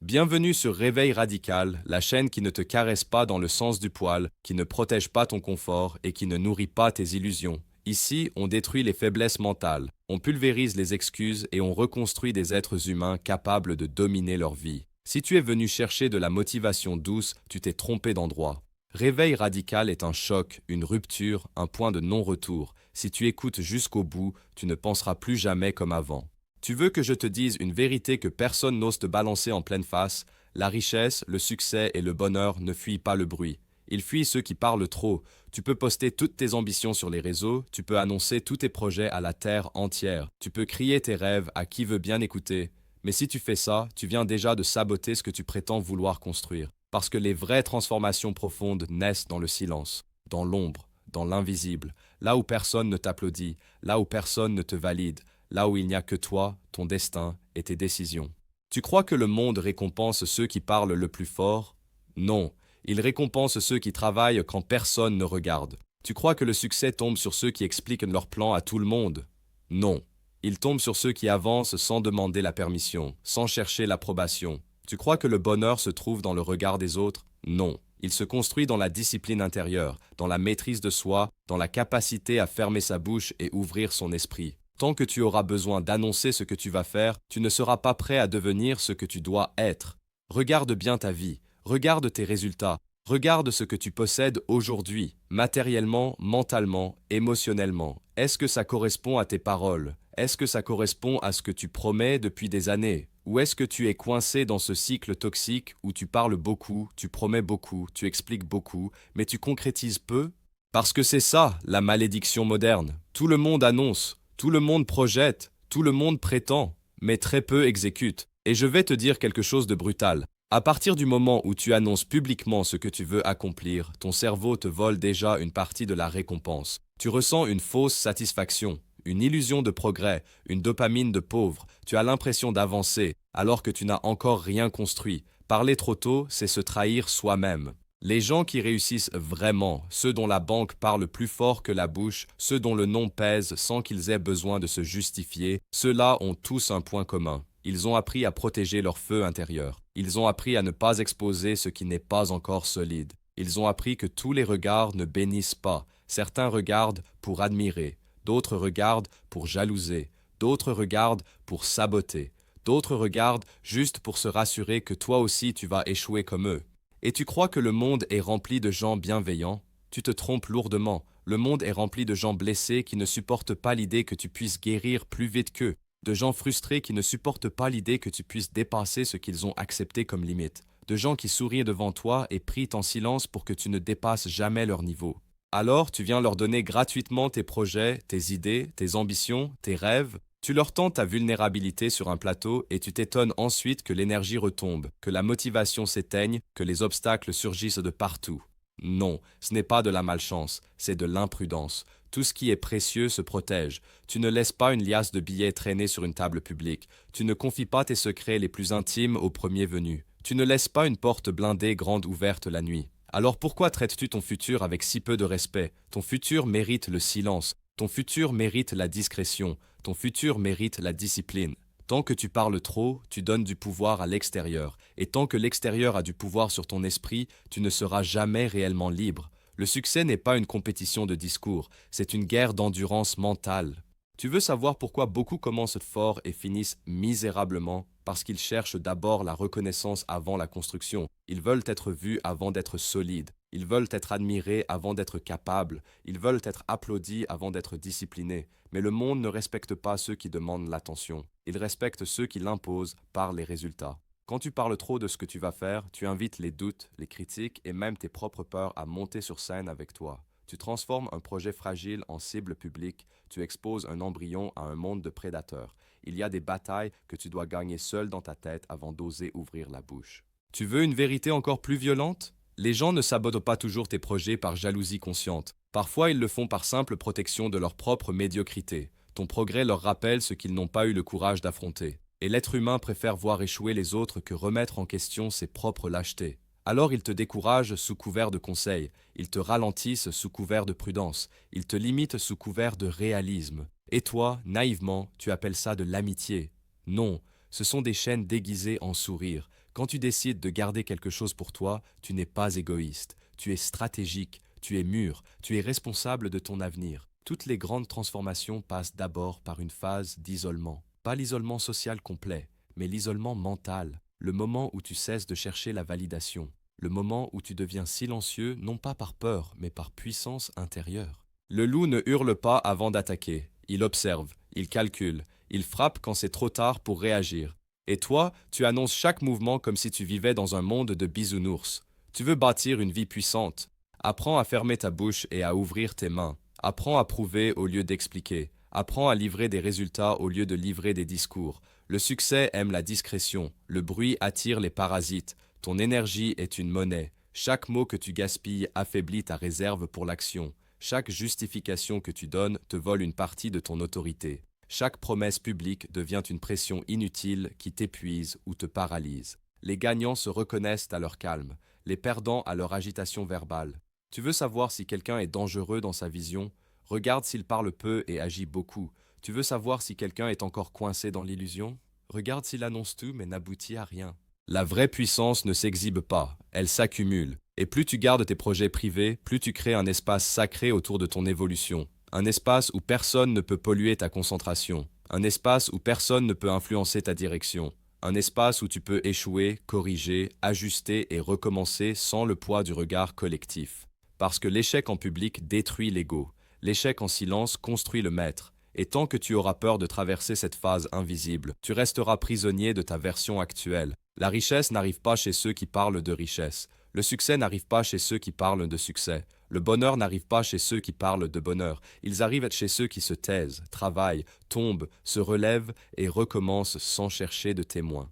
Bienvenue sur Réveil Radical, la chaîne qui ne te caresse pas dans le sens du poil, qui ne protège pas ton confort et qui ne nourrit pas tes illusions. Ici, on détruit les faiblesses mentales, on pulvérise les excuses et on reconstruit des êtres humains capables de dominer leur vie. Si tu es venu chercher de la motivation douce, tu t'es trompé d'endroit. Réveil Radical est un choc, une rupture, un point de non-retour. Si tu écoutes jusqu'au bout, tu ne penseras plus jamais comme avant. Tu veux que je te dise une vérité que personne n'ose te balancer en pleine face? La richesse, le succès et le bonheur ne fuient pas le bruit. Ils fuient ceux qui parlent trop. Tu peux poster toutes tes ambitions sur les réseaux, tu peux annoncer tous tes projets à la terre entière, tu peux crier tes rêves à qui veut bien écouter. Mais si tu fais ça, tu viens déjà de saboter ce que tu prétends vouloir construire. Parce que les vraies transformations profondes naissent dans le silence, dans l'ombre, dans l'invisible, là où personne ne t'applaudit, là où personne ne te valide, là où il n'y a que toi, ton destin et tes décisions. Tu crois que le monde récompense ceux qui parlent le plus fort? Non, il récompense ceux qui travaillent quand personne ne regarde. Tu crois que le succès tombe sur ceux qui expliquent leurs plans à tout le monde? Non, il tombe sur ceux qui avancent sans demander la permission, sans chercher l'approbation. Tu crois que le bonheur se trouve dans le regard des autres? Non, il se construit dans la discipline intérieure, dans la maîtrise de soi, dans la capacité à fermer sa bouche et ouvrir son esprit. Tant que tu auras besoin d'annoncer ce que tu vas faire, tu ne seras pas prêt à devenir ce que tu dois être. Regarde bien ta vie, regarde tes résultats, regarde ce que tu possèdes aujourd'hui, matériellement, mentalement, émotionnellement. Est-ce que ça correspond à tes paroles? Est-ce que ça correspond à ce que tu promets depuis des années? Ou est-ce que tu es coincé dans ce cycle toxique où tu parles beaucoup, tu promets beaucoup, tu expliques beaucoup, mais tu concrétises peu? Parce que c'est ça, la malédiction moderne. Tout le monde annonce. Tout le monde projette, tout le monde prétend, mais très peu exécute. Et je vais te dire quelque chose de brutal. À partir du moment où tu annonces publiquement ce que tu veux accomplir, ton cerveau te vole déjà une partie de la récompense. Tu ressens une fausse satisfaction, une illusion de progrès, une dopamine de pauvre. Tu as l'impression d'avancer, alors que tu n'as encore rien construit. Parler trop tôt, c'est se trahir soi-même. Les gens qui réussissent vraiment, ceux dont la banque parle plus fort que la bouche, ceux dont le nom pèse sans qu'ils aient besoin de se justifier, ceux-là ont tous un point commun. Ils ont appris à protéger leur feu intérieur. Ils ont appris à ne pas exposer ce qui n'est pas encore solide. Ils ont appris que tous les regards ne bénissent pas. Certains regardent pour admirer, d'autres regardent pour jalouser, d'autres regardent pour saboter, d'autres regardent juste pour se rassurer que toi aussi tu vas échouer comme eux. Et tu crois que le monde est rempli de gens bienveillants? Tu te trompes lourdement. Le monde est rempli de gens blessés qui ne supportent pas l'idée que tu puisses guérir plus vite qu'eux, de gens frustrés qui ne supportent pas l'idée que tu puisses dépasser ce qu'ils ont accepté comme limite, de gens qui sourient devant toi et prient en silence pour que tu ne dépasses jamais leur niveau. Alors tu viens leur donner gratuitement tes projets, tes idées, tes ambitions, tes rêves. Tu leur tends ta vulnérabilité sur un plateau et tu t'étonnes ensuite que l'énergie retombe, que la motivation s'éteigne, que les obstacles surgissent de partout. Non, ce n'est pas de la malchance, c'est de l'imprudence. Tout ce qui est précieux se protège. Tu ne laisses pas une liasse de billets traîner sur une table publique. Tu ne confies pas tes secrets les plus intimes au premier venu. Tu ne laisses pas une porte blindée grande ouverte la nuit. Alors pourquoi traites-tu ton futur avec si peu de respect? Ton futur mérite le silence. Ton futur mérite la discrétion. Ton futur mérite la discipline. Tant que tu parles trop, tu donnes du pouvoir à l'extérieur. Et tant que l'extérieur a du pouvoir sur ton esprit, tu ne seras jamais réellement libre. Le succès n'est pas une compétition de discours, c'est une guerre d'endurance mentale. Tu veux savoir pourquoi beaucoup commencent fort et finissent misérablement? Parce qu'ils cherchent d'abord la reconnaissance avant la construction. Ils veulent être vus avant d'être solides. Ils veulent être admirés avant d'être capables. Ils veulent être applaudis avant d'être disciplinés. Mais le monde ne respecte pas ceux qui demandent l'attention. Il respecte ceux qui l'imposent par les résultats. Quand tu parles trop de ce que tu vas faire, tu invites les doutes, les critiques et même tes propres peurs à monter sur scène avec toi. Tu transformes un projet fragile en cible publique, tu exposes un embryon à un monde de prédateurs. Il y a des batailles que tu dois gagner seul dans ta tête avant d'oser ouvrir la bouche. Tu veux une vérité encore plus violente? Les gens ne sabotent pas toujours tes projets par jalousie consciente. Parfois, ils le font par simple protection de leur propre médiocrité. Ton progrès leur rappelle ce qu'ils n'ont pas eu le courage d'affronter. Et l'être humain préfère voir échouer les autres que remettre en question ses propres lâchetés. Alors ils te découragent sous couvert de conseils, ils te ralentissent sous couvert de prudence, ils te limitent sous couvert de réalisme. Et toi, naïvement, tu appelles ça de l'amitié. Non, ce sont des chaînes déguisées en sourires. Quand tu décides de garder quelque chose pour toi, tu n'es pas égoïste, tu es stratégique, tu es mûr, tu es responsable de ton avenir. Toutes les grandes transformations passent d'abord par une phase d'isolement. Pas l'isolement social complet, mais l'isolement mental, le moment où tu cesses de chercher la validation, le moment où tu deviens silencieux non pas par peur, mais par puissance intérieure. Le loup ne hurle pas avant d'attaquer, il observe, il calcule, il frappe quand c'est trop tard pour réagir. Et toi, tu annonces chaque mouvement comme si tu vivais dans un monde de bisounours. Tu veux bâtir une vie puissante. Apprends à fermer ta bouche et à ouvrir tes mains. Apprends à prouver au lieu d'expliquer. Apprends à livrer des résultats au lieu de livrer des discours. Le succès aime la discrétion. Le bruit attire les parasites. Ton énergie est une monnaie. Chaque mot que tu gaspilles affaiblit ta réserve pour l'action. Chaque justification que tu donnes te vole une partie de ton autorité. Chaque promesse publique devient une pression inutile qui t'épuise ou te paralyse. Les gagnants se reconnaissent à leur calme, les perdants à leur agitation verbale. Tu veux savoir si quelqu'un est dangereux dans sa vision? Regarde s'il parle peu et agit beaucoup. Tu veux savoir si quelqu'un est encore coincé dans l'illusion? Regarde s'il annonce tout mais n'aboutit à rien. La vraie puissance ne s'exhibe pas, elle s'accumule. Et plus tu gardes tes projets privés, plus tu crées un espace sacré autour de ton évolution. Un espace où personne ne peut polluer ta concentration. Un espace où personne ne peut influencer ta direction. Un espace où tu peux échouer, corriger, ajuster et recommencer sans le poids du regard collectif. Parce que l'échec en public détruit l'ego. L'échec en silence construit le maître. Et tant que tu auras peur de traverser cette phase invisible, tu resteras prisonnier de ta version actuelle. La richesse n'arrive pas chez ceux qui parlent de richesse. Le succès n'arrive pas chez ceux qui parlent de succès. Le bonheur n'arrive pas chez ceux qui parlent de bonheur. Ils arrivent chez ceux qui se taisent, travaillent, tombent, se relèvent et recommencent sans chercher de témoins.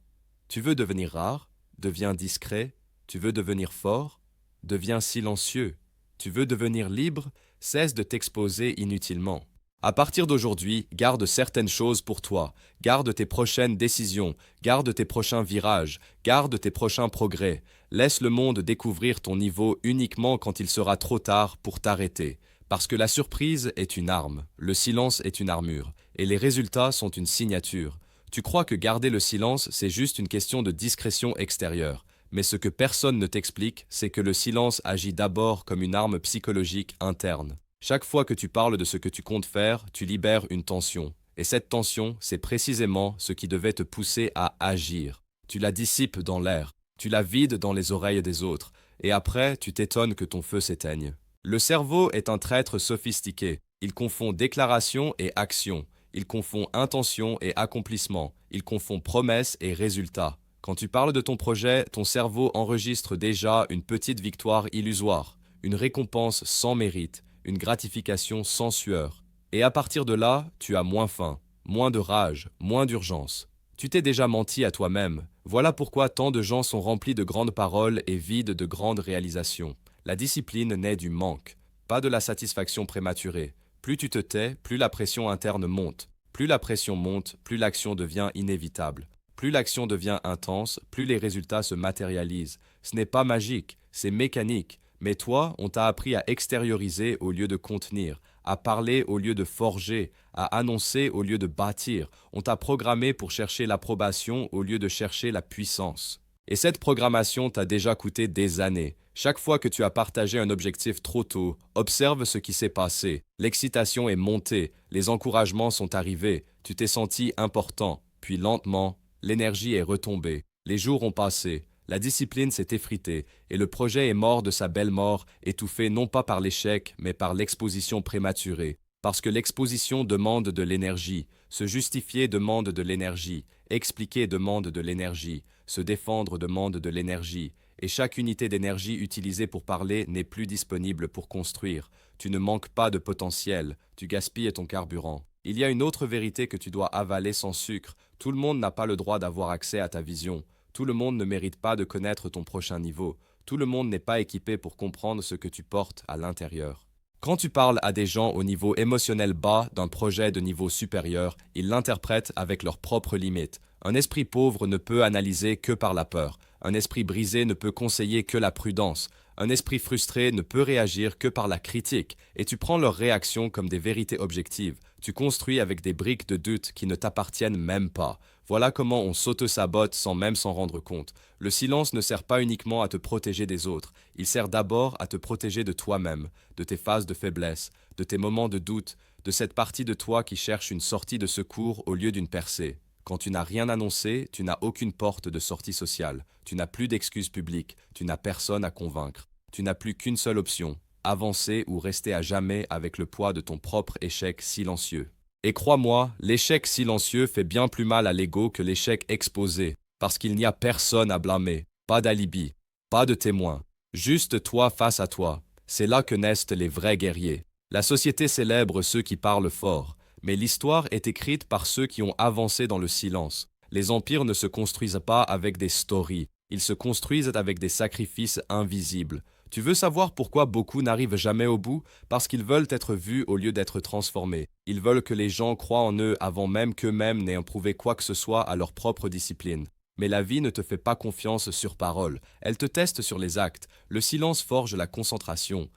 Tu veux devenir rare? Deviens discret. Tu veux devenir fort? Deviens silencieux. Tu veux devenir libre? Cesse de t'exposer inutilement. À partir d'aujourd'hui, garde certaines choses pour toi, garde tes prochaines décisions, garde tes prochains virages, garde tes prochains progrès. Laisse le monde découvrir ton niveau uniquement quand il sera trop tard pour t'arrêter. Parce que la surprise est une arme, le silence est une armure, et les résultats sont une signature. Tu crois que garder le silence, c'est juste une question de discrétion extérieure. Mais ce que personne ne t'explique, c'est que le silence agit d'abord comme une arme psychologique interne. Chaque fois que tu parles de ce que tu comptes faire, tu libères une tension. Et cette tension, c'est précisément ce qui devait te pousser à agir. Tu la dissipes dans l'air, tu la vides dans les oreilles des autres, et après, tu t'étonnes que ton feu s'éteigne. Le cerveau est un traître sophistiqué. Il confond déclaration et action. Il confond intention et accomplissement. Il confond promesse et résultat. Quand tu parles de ton projet, ton cerveau enregistre déjà une petite victoire illusoire, une récompense sans mérite, une gratification sans sueur. Et à partir de là, tu as moins faim, moins de rage, moins d'urgence. Tu t'es déjà menti à toi-même. Voilà pourquoi tant de gens sont remplis de grandes paroles et vides de grandes réalisations. La discipline naît du manque, pas de la satisfaction prématurée. Plus tu te tais, plus la pression interne monte. Plus la pression monte, plus l'action devient inévitable. Plus l'action devient intense, plus les résultats se matérialisent. Ce n'est pas magique, c'est mécanique. Mais toi, on t'a appris à extérioriser au lieu de contenir, à parler au lieu de forger, à annoncer au lieu de bâtir. On t'a programmé pour chercher l'approbation au lieu de chercher la puissance. Et cette programmation t'a déjà coûté des années. Chaque fois que tu as partagé un objectif trop tôt, observe ce qui s'est passé. L'excitation est montée, les encouragements sont arrivés, tu t'es senti important, puis lentement, l'énergie est retombée. Les jours ont passé. La discipline s'est effritée et le projet est mort de sa belle mort, étouffé non pas par l'échec, mais par l'exposition prématurée. Parce que l'exposition demande de l'énergie, se justifier demande de l'énergie, expliquer demande de l'énergie, se défendre demande de l'énergie, et chaque unité d'énergie utilisée pour parler n'est plus disponible pour construire. Tu ne manques pas de potentiel, tu gaspilles ton carburant. Il y a une autre vérité que tu dois avaler sans sucre. Tout le monde n'a pas le droit d'avoir accès à ta vision. Tout le monde ne mérite pas de connaître ton prochain niveau. Tout le monde n'est pas équipé pour comprendre ce que tu portes à l'intérieur. Quand tu parles à des gens au niveau émotionnel bas d'un projet de niveau supérieur, ils l'interprètent avec leurs propres limites. Un esprit pauvre ne peut analyser que par la peur. Un esprit brisé ne peut conseiller que la prudence. Un esprit frustré ne peut réagir que par la critique, et tu prends leurs réactions comme des vérités objectives. Tu construis avec des briques de doute qui ne t'appartiennent même pas. Voilà comment on s'auto-sabote sans même s'en rendre compte. Le silence ne sert pas uniquement à te protéger des autres, il sert d'abord à te protéger de toi-même, de tes phases de faiblesse, de tes moments de doute, de cette partie de toi qui cherche une sortie de secours au lieu d'une percée. Quand tu n'as rien annoncé, tu n'as aucune porte de sortie sociale, tu n'as plus d'excuses publiques, tu n'as personne à convaincre, tu n'as plus qu'une seule option, avancer ou rester à jamais avec le poids de ton propre échec silencieux. Et crois-moi, l'échec silencieux fait bien plus mal à l'ego que l'échec exposé, parce qu'il n'y a personne à blâmer, pas d'alibi, pas de témoin, juste toi face à toi. C'est là que naissent les vrais guerriers. La société célèbre ceux qui parlent fort, mais l'histoire est écrite par ceux qui ont avancé dans le silence. Les empires ne se construisent pas avec des stories, ils se construisent avec des sacrifices invisibles. Tu veux savoir pourquoi beaucoup n'arrivent jamais au bout? Parce qu'ils veulent être vus au lieu d'être transformés. Ils veulent que les gens croient en eux avant même qu'eux-mêmes n'aient prouvé quoi que ce soit à leur propre discipline. Mais la vie ne te fait pas confiance sur parole, elle te teste sur les actes. Le silence forge la concentration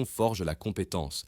forge la compétence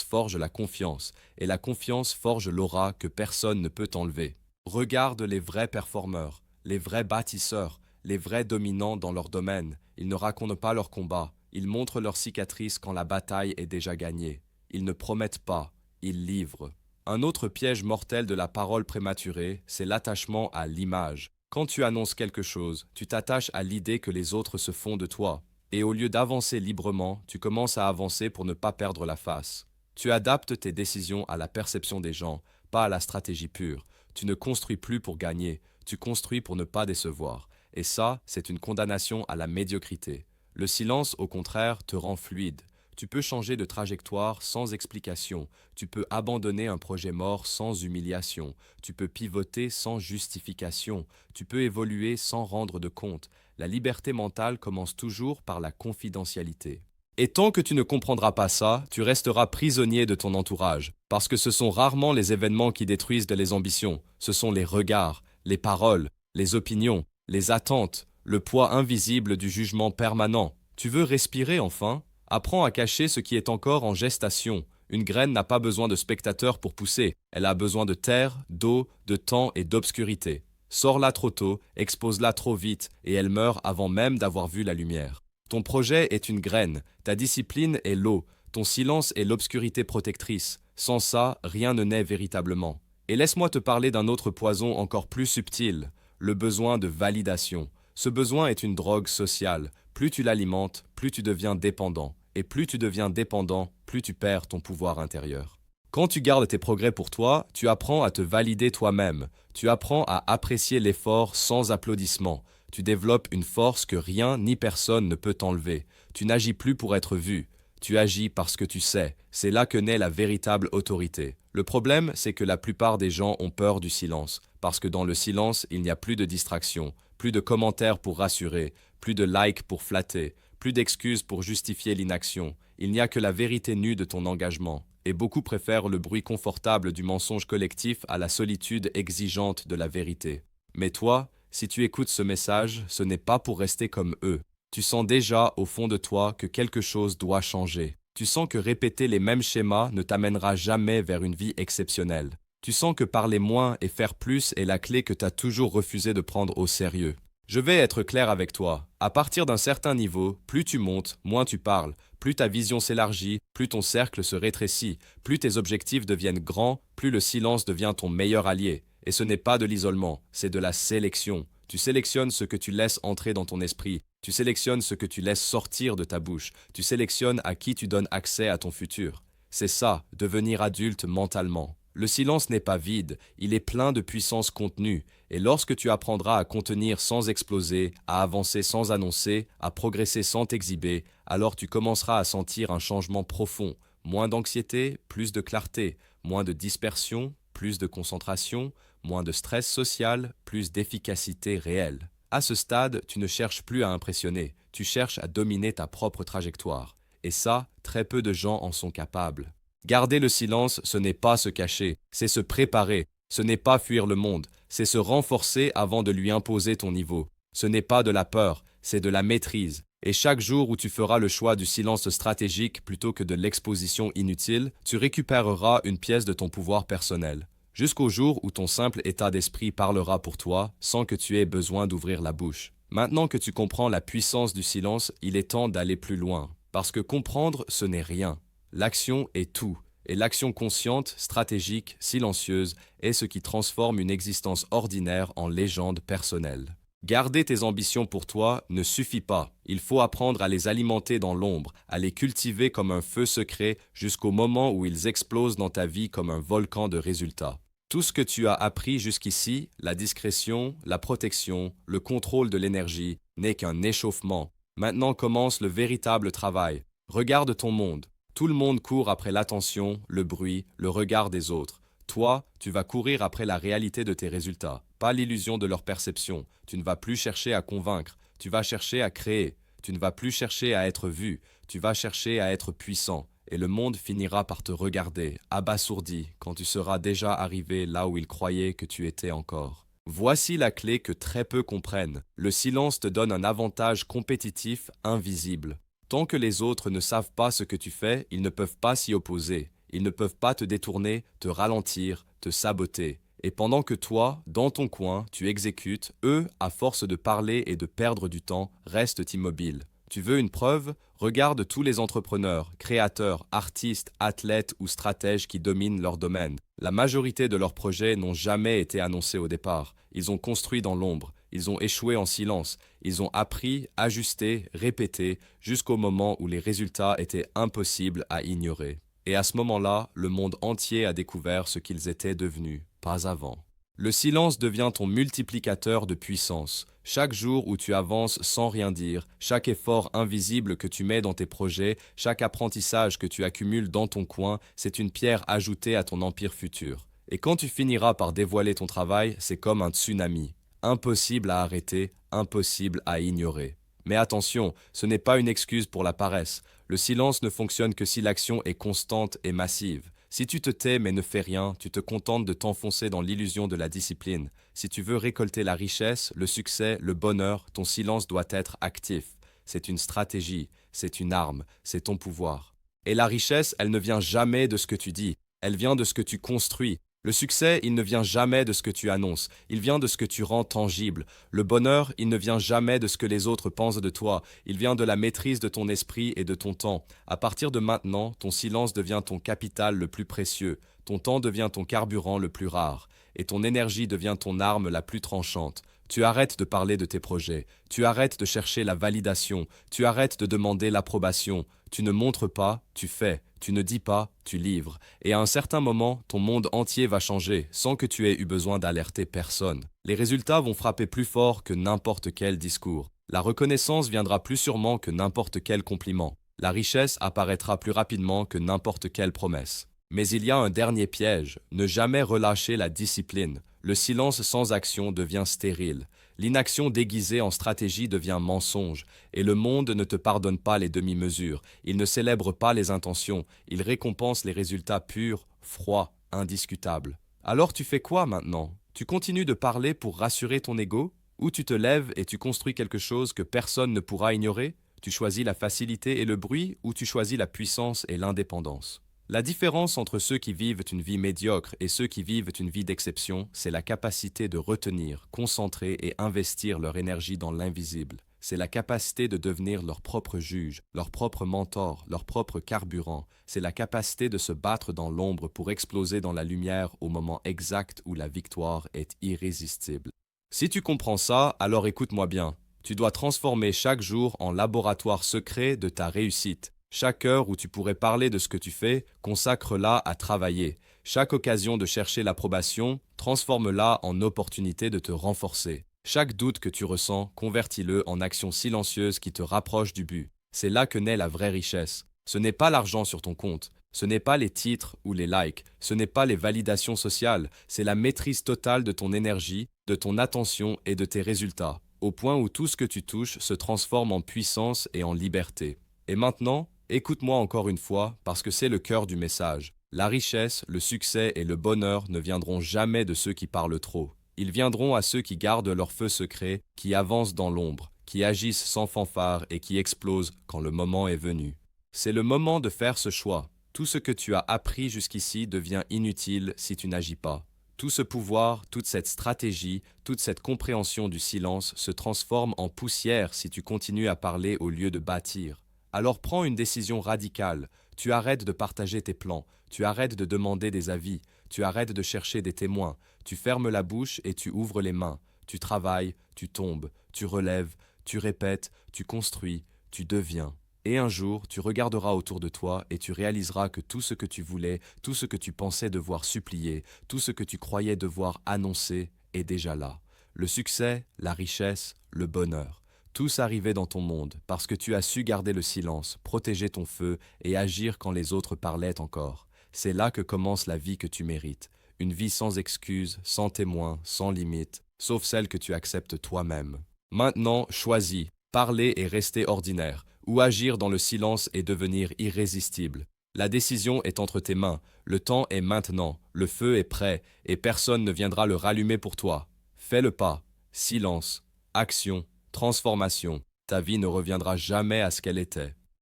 forge la confiance, et la confiance forge l'aura que personne ne peut enlever. Regarde les vrais performeurs, les vrais bâtisseurs, les vrais dominants dans leur domaine. Ils ne racontent pas leurs combats, ils montrent leurs cicatrices quand la bataille est déjà gagnée. Ils ne promettent pas, ils livrent. Un autre piège mortel de la parole prématurée, c'est l'attachement à l'image. Quand tu annonces quelque chose, tu t'attaches à l'idée que les autres se font de toi. Et au lieu d'avancer librement, tu commences à avancer pour ne pas perdre la face. Tu adaptes tes décisions à la perception des gens, pas à la stratégie pure. Tu ne construis plus pour gagner, tu construis pour ne pas décevoir. Et ça, c'est une condamnation à la médiocrité. Le silence, au contraire, te rend fluide. Tu peux changer de trajectoire sans explication. Tu peux abandonner un projet mort sans humiliation. Tu peux pivoter sans justification. Tu peux évoluer sans rendre de compte. La liberté mentale commence toujours par la confidentialité. Et tant que tu ne comprendras pas ça, tu resteras prisonnier de ton entourage. Parce que ce sont rarement les événements qui détruisent les ambitions. Ce sont les regards, les paroles, les opinions, les attentes, le poids invisible du jugement permanent. Tu veux respirer enfin? Apprends à cacher ce qui est encore en gestation. Une graine n'a pas besoin de spectateurs pour pousser. Elle a besoin de terre, d'eau, de temps et d'obscurité. Sors-la trop tôt, expose-la trop vite, et elle meurt avant même d'avoir vu la lumière. Ton projet est une graine, ta discipline est l'eau, ton silence est l'obscurité protectrice. Sans ça, rien ne naît véritablement. Et laisse-moi te parler d'un autre poison encore plus subtil, le besoin de validation. Ce besoin est une drogue sociale. Plus tu l'alimentes, plus tu deviens dépendant. Et plus tu deviens dépendant, plus tu perds ton pouvoir intérieur. Quand tu gardes tes progrès pour toi, tu apprends à te valider toi-même. Tu apprends à apprécier l'effort sans applaudissements. Tu développes une force que rien ni personne ne peut t'enlever. Tu n'agis plus pour être vu. Tu agis parce que tu sais. C'est là que naît la véritable autorité. Le problème, c'est que la plupart des gens ont peur du silence. Parce que dans le silence, il n'y a plus de distraction, plus de commentaires pour rassurer, plus de likes pour flatter, plus d'excuses pour justifier l'inaction. Il n'y a que la vérité nue de ton engagement. Et beaucoup préfèrent le bruit confortable du mensonge collectif à la solitude exigeante de la vérité. Mais toi, si tu écoutes ce message, ce n'est pas pour rester comme eux. Tu sens déjà au fond de toi que quelque chose doit changer. Tu sens que répéter les mêmes schémas ne t'amènera jamais vers une vie exceptionnelle. Tu sens que parler moins et faire plus est la clé que tu as toujours refusé de prendre au sérieux. Je vais être clair avec toi. À partir d'un certain niveau, plus tu montes, moins tu parles. Plus ta vision s'élargit, plus ton cercle se rétrécit. Plus tes objectifs deviennent grands, plus le silence devient ton meilleur allié. Et ce n'est pas de l'isolement, c'est de la sélection. Tu sélectionnes ce que tu laisses entrer dans ton esprit. Tu sélectionnes ce que tu laisses sortir de ta bouche. Tu sélectionnes à qui tu donnes accès à ton futur. C'est ça, devenir adulte mentalement. Le silence n'est pas vide, il est plein de puissance contenue. Et lorsque tu apprendras à contenir sans exploser, à avancer sans annoncer, à progresser sans t'exhiber, alors tu commenceras à sentir un changement profond. Moins d'anxiété, plus de clarté. Moins de dispersion, plus de concentration. Moins de stress social, plus d'efficacité réelle. À ce stade, tu ne cherches plus à impressionner, tu cherches à dominer ta propre trajectoire. Et ça, très peu de gens en sont capables. Garder le silence, ce n'est pas se cacher, c'est se préparer. Ce n'est pas fuir le monde, c'est se renforcer avant de lui imposer ton niveau. Ce n'est pas de la peur, c'est de la maîtrise. Et chaque jour où tu feras le choix du silence stratégique plutôt que de l'exposition inutile, tu récupéreras une pièce de ton pouvoir personnel. jusqu'au jour où ton simple état d'esprit parlera pour toi sans que tu aies besoin d'ouvrir la bouche. Maintenant que tu comprends la puissance du silence, il est temps d'aller plus loin, parce que comprendre, ce n'est rien. L'action est tout, et l'action consciente, stratégique, silencieuse, est ce qui transforme une existence ordinaire en légende personnelle. Garder tes ambitions pour toi ne suffit pas. Il faut apprendre à les alimenter dans l'ombre, à les cultiver comme un feu secret jusqu'au moment où ils explosent dans ta vie comme un volcan de résultats. Tout ce que tu as appris jusqu'ici, la discrétion, la protection, le contrôle de l'énergie, n'est qu'un échauffement. Maintenant commence le véritable travail. Regarde ton monde. Tout le monde court après l'attention, le bruit, le regard des autres. Toi, tu vas courir après la réalité de tes résultats, pas l'illusion de leur perception. Tu ne vas plus chercher à convaincre, tu vas chercher à créer. Tu ne vas plus chercher à être vu, tu vas chercher à être puissant. Et le monde finira par te regarder, abasourdi, quand tu seras déjà arrivé là où il croyait que tu étais encore. Voici la clé que très peu comprennent. Le silence te donne un avantage compétitif invisible. Tant que les autres ne savent pas ce que tu fais, ils ne peuvent pas s'y opposer. Ils ne peuvent pas te détourner, te ralentir, te saboter. Et pendant que toi, dans ton coin, tu exécutes, eux, à force de parler et de perdre du temps, restent immobiles. Tu veux une preuve? Regarde tous les entrepreneurs, créateurs, artistes, athlètes ou stratèges qui dominent leur domaine. La majorité de leurs projets n'ont jamais été annoncés au départ. Ils ont construit dans l'ombre. Ils ont échoué en silence. Ils ont appris, ajusté, répété, jusqu'au moment où les résultats étaient impossibles à ignorer. Et à ce moment-là, le monde entier a découvert ce qu'ils étaient devenus, pas avant. Le silence devient ton multiplicateur de puissance. Chaque jour où tu avances sans rien dire, chaque effort invisible que tu mets dans tes projets, chaque apprentissage que tu accumules dans ton coin, c'est une pierre ajoutée à ton empire futur. Et quand tu finiras par dévoiler ton travail, c'est comme un tsunami. Impossible à arrêter, impossible à ignorer. Mais attention, ce n'est pas une excuse pour la paresse. Le silence ne fonctionne que si l'action est constante et massive. Si tu te tais mais ne fais rien, tu te contentes de t'enfoncer dans l'illusion de la discipline. Si tu veux récolter la richesse, le succès, le bonheur, ton silence doit être actif. C'est une stratégie, c'est une arme, c'est ton pouvoir. Et la richesse, elle ne vient jamais de ce que tu dis, elle vient de ce que tu construis. Le succès, il ne vient jamais de ce que tu annonces, il vient de ce que tu rends tangible. Le bonheur, il ne vient jamais de ce que les autres pensent de toi, il vient de la maîtrise de ton esprit et de ton temps. À partir de maintenant, ton silence devient ton capital le plus précieux, ton temps devient ton carburant le plus rare, et ton énergie devient ton arme la plus tranchante. Tu arrêtes de parler de tes projets, tu arrêtes de chercher la validation, tu arrêtes de demander l'approbation, tu ne montres pas, tu fais, tu ne dis pas, tu livres. Et à un certain moment, ton monde entier va changer, sans que tu aies eu besoin d'alerter personne. Les résultats vont frapper plus fort que n'importe quel discours. La reconnaissance viendra plus sûrement que n'importe quel compliment. La richesse apparaîtra plus rapidement que n'importe quelle promesse. Mais il y a un dernier piège, ne jamais relâcher la discipline. Le silence sans action devient stérile. L'inaction déguisée en stratégie devient mensonge, et le monde ne te pardonne pas les demi-mesures, il ne célèbre pas les intentions, il récompense les résultats purs, froids, indiscutables. Alors tu fais quoi maintenant? Tu continues de parler pour rassurer ton ego? Ou tu te lèves et tu construis quelque chose que personne ne pourra ignorer? Tu choisis la facilité et le bruit, ou tu choisis la puissance et l'indépendance? La différence entre ceux qui vivent une vie médiocre et ceux qui vivent une vie d'exception, c'est la capacité de retenir, concentrer et investir leur énergie dans l'invisible. C'est la capacité de devenir leur propre juge, leur propre mentor, leur propre carburant. C'est la capacité de se battre dans l'ombre pour exploser dans la lumière au moment exact où la victoire est irrésistible. Si tu comprends ça, alors écoute-moi bien. Tu dois transformer chaque jour en laboratoire secret de ta réussite. Chaque heure où tu pourrais parler de ce que tu fais, consacre-la à travailler. Chaque occasion de chercher l'approbation, transforme-la en opportunité de te renforcer. Chaque doute que tu ressens, convertis-le en action silencieuse qui te rapproche du but. C'est là que naît la vraie richesse. Ce n'est pas l'argent sur ton compte, ce n'est pas les titres ou les likes, ce n'est pas les validations sociales, c'est la maîtrise totale de ton énergie, de ton attention et de tes résultats, au point où tout ce que tu touches se transforme en puissance et en liberté. Et maintenant, écoute-moi encore une fois, parce que c'est le cœur du message. La richesse, le succès et le bonheur ne viendront jamais de ceux qui parlent trop. Ils viendront à ceux qui gardent leur feu secret, qui avancent dans l'ombre, qui agissent sans fanfare et qui explosent quand le moment est venu. C'est le moment de faire ce choix. Tout ce que tu as appris jusqu'ici devient inutile si tu n'agis pas. Tout ce pouvoir, toute cette stratégie, toute cette compréhension du silence se transforme en poussière si tu continues à parler au lieu de bâtir. Alors prends une décision radicale. Tu arrêtes de partager tes plans, tu arrêtes de demander des avis, tu arrêtes de chercher des témoins, tu fermes la bouche et tu ouvres les mains. Tu travailles, tu tombes, tu relèves, tu répètes, tu construis, tu deviens. Et un jour, tu regarderas autour de toi et tu réaliseras que tout ce que tu voulais, tout ce que tu pensais devoir supplier, tout ce que tu croyais devoir annoncer est déjà là. Le succès, la richesse, le bonheur. Tous arrivaient dans ton monde parce que tu as su garder le silence, protéger ton feu et agir quand les autres parlaient encore. C'est là que commence la vie que tu mérites. Une vie sans excuses, sans témoins, sans limites, sauf celle que tu acceptes toi-même. Maintenant, choisis, parler et rester ordinaire, ou agir dans le silence et devenir irrésistible. La décision est entre tes mains, le temps est maintenant, le feu est prêt, et personne ne viendra le rallumer pour toi. Fais le pas, silence, action, transformation. Ta vie ne reviendra jamais à ce qu'elle était.